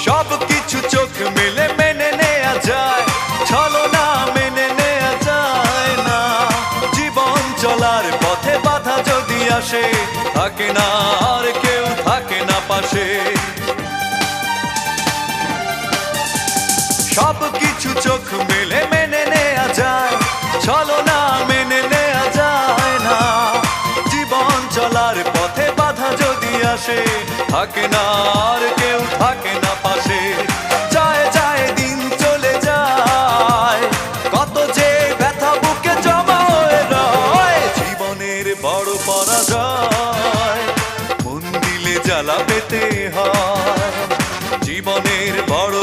সব কিছু চোখ মেলে মেনে নেয়া যায়, ছলনা মেনে নেয়া যায় না। জীবন চলার পথে বাধা যদি আসে, থাকে না আর কেউ, থাকে না পাশে। সব কিছু চোখ মেলে মেনে নেয়া যায়, ছলনা মেনে নেয়া যায় না। জীবন চলার পথে বাধা যদি আসে, থাকে না আর কেউ, থাকে না পাশে। যায় যায় দিন চলে যায়, কত যে ব্যথা বুকে জমা হয়ে রয়। জীবনের বড় পরাজয়, মন দিলে জ্বালা পেতে হয়। জীবনের বড়